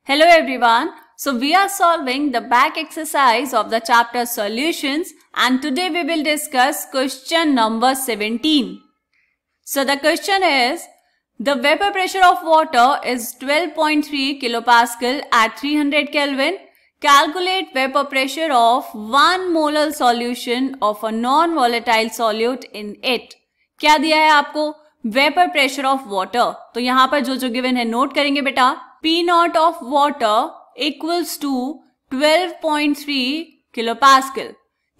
Hello everyone. So we are solving the back exercise of the chapter solutions and today we will discuss question number 17. So the question is, the vapor pressure of water is 12.3 kilopascal at 300 Kelvin. Calculate vapor pressure of 1 molar solution of a non-volatile solute in it. क्या दिया है आपको? Vapour pressure of water. तो यहाँ पर जो given है note करेंगे बेटा. P naught of water equals to 12.3 kilopascal.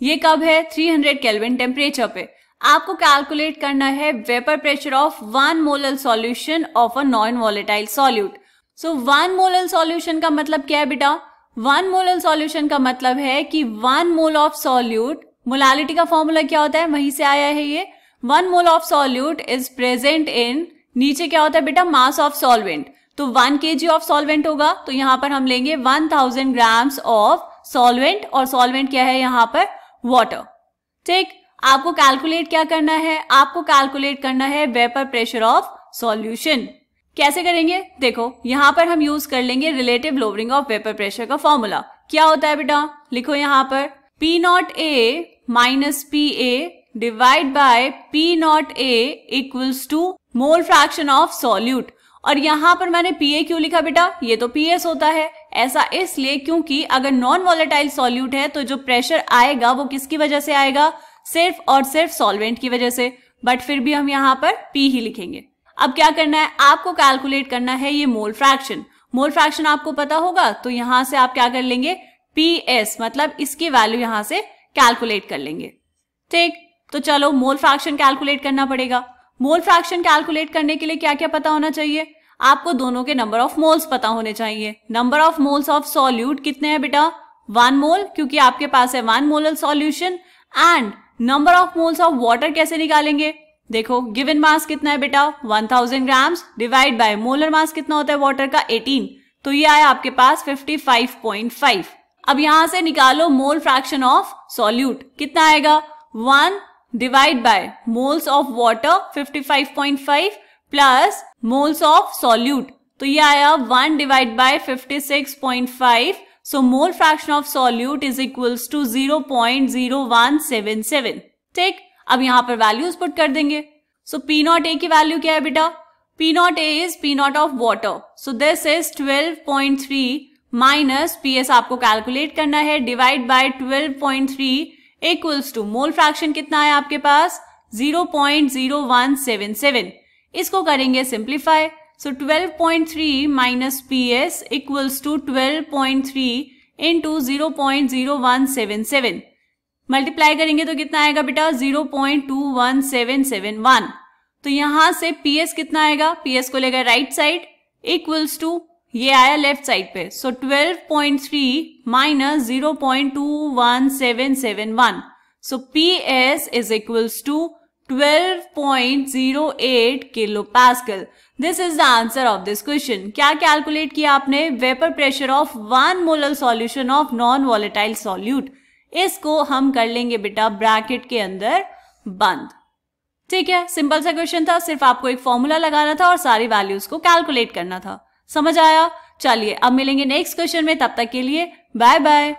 ये कब है? 300 केल्विन टेम्परेचर पे. आपको कैलकुलेट करना है vapour pressure of 1 molar solution of a non volatile solute. So 1 molar solution का मतलब क्या है बेटा? 1 मोलर सॉल्यूशन का मतलब है कि 1 मोल ऑफ सॉल्यूट, मोलालिटी का फॉर्मूला क्या होता है, वहीं से आया है ये. 1 mole of solute is present in, नीचे क्या होता है बेटा, मास ऑफ सॉल्वेंट. तो 1 kg ऑफ सॉल्वेंट होगा, तो यहां पर हम लेंगे 1000 ग्राम्स ऑफ सॉल्वेंट और सॉल्वेंट क्या है यहां पर? वाटर. ठीक, आपको कैलकुलेट क्या करना है? आपको कैलकुलेट करना है वेपर प्रेशर ऑफ सॉल्यूशन. कैसे करेंगे? देखो यहां पर हम यूज कर लेंगे relative lowering of vapour pressure का फॉर्मूला. क्या होता है बेटा? लिखो यहां पर P naught A minus PA divide by P naught A equals to mole fraction of solute. और यहां पर मैंने PA क्यों लिखा बेटा? ये तो PS होता है. ऐसा इसलिए क्योंकि अगर नॉन वॉलेटाइल सॉल्यूट है तो जो प्रेशर आएगा वो किसकी वजह से आएगा? सिर्फ और सिर्फ सॉल्वेंट की वजह से. बट फिर भी हम यहाँ पर P ही लिखेंगे. अब क्या करना है? आपको कैलकुलेट करना है ये मोल फ्रैक्शन. मोल फ्रैक्शन आपको पता होगा, तो यहां से आप क्या कर लेंगे? PS, मतलब इसकी वैल्यू यहां से कैलकुलेट कर लेंगे. ठीक, तो चलो मोल फ्रैक्शन कैलकुलेट करना पड़ेगा. मोल फ्रैक्शन कैलकुलेट करने के लिए क्या क्या पता होना चाहिए? आपको दोनों के नंबर ऑफ मोल्स पता होने चाहिए. Number of moles of solute कितने हैं बेटा? 1 मोल, क्योंकि आपके पास है 1 molar solution. And number of moles of water कैसे निकालेंगे? देखो गिवन मास कितना है बेटा? 1000 grams divide by molar mass कितना होता है वाटर का? 18. तो ये आया आपके पास 55.5. अब यहां से निकालो मोल फ्रैक्शन ऑफ सॉल्यूट. कितना आएगा? 1 divide by moles of water 55.5 plus moles of solute. तो ये आया 1 divide by 56.5. So mole fraction of solute is equals to 0.0177. ठीक, अब यहां पर वैल्यूज पुट कर देंगे. सो P नॉट A की वैल्यू क्या है बेटा? P naught A is P naught of water. So this is 12.3 minus PS आपको कैलकुलेट करना है divide by 12.3 equals to mole fraction कितना है आपके पास? 0.0177. इसको करेंगे simplify. So 12.3 minus PS equals to 12.3 into 0.0177. Multiply करेंगे तो कितना आएगा बेटा? 0.21771. तो यहां से PS कितना आएगा? PS को लेकर राइट साइड इक्वल्स टू, ये आया लेफ्ट साइड पे. So 12.3 minus 0.21771. So PS is equals to 12.08 kilopascal. This is the answer of this question. क्या कैलकुलेट किया आपने? Vapour pressure of 1 molar solution of non volatile solute. इसको हम कर लेंगे बेटा ब्रैकेट के अंदर बंद. ठीक है, सिंपल सा क्वेश्चन था. सिर्फ आपको एक फॉर्मूला लगाना था और सारी वैल्यूज को कैलकुलेट करना था. समझ आया? चलिए अब मिलेंगे नेक्स्ट क्वेश्चन में. तब तक के लिए बाय बाय.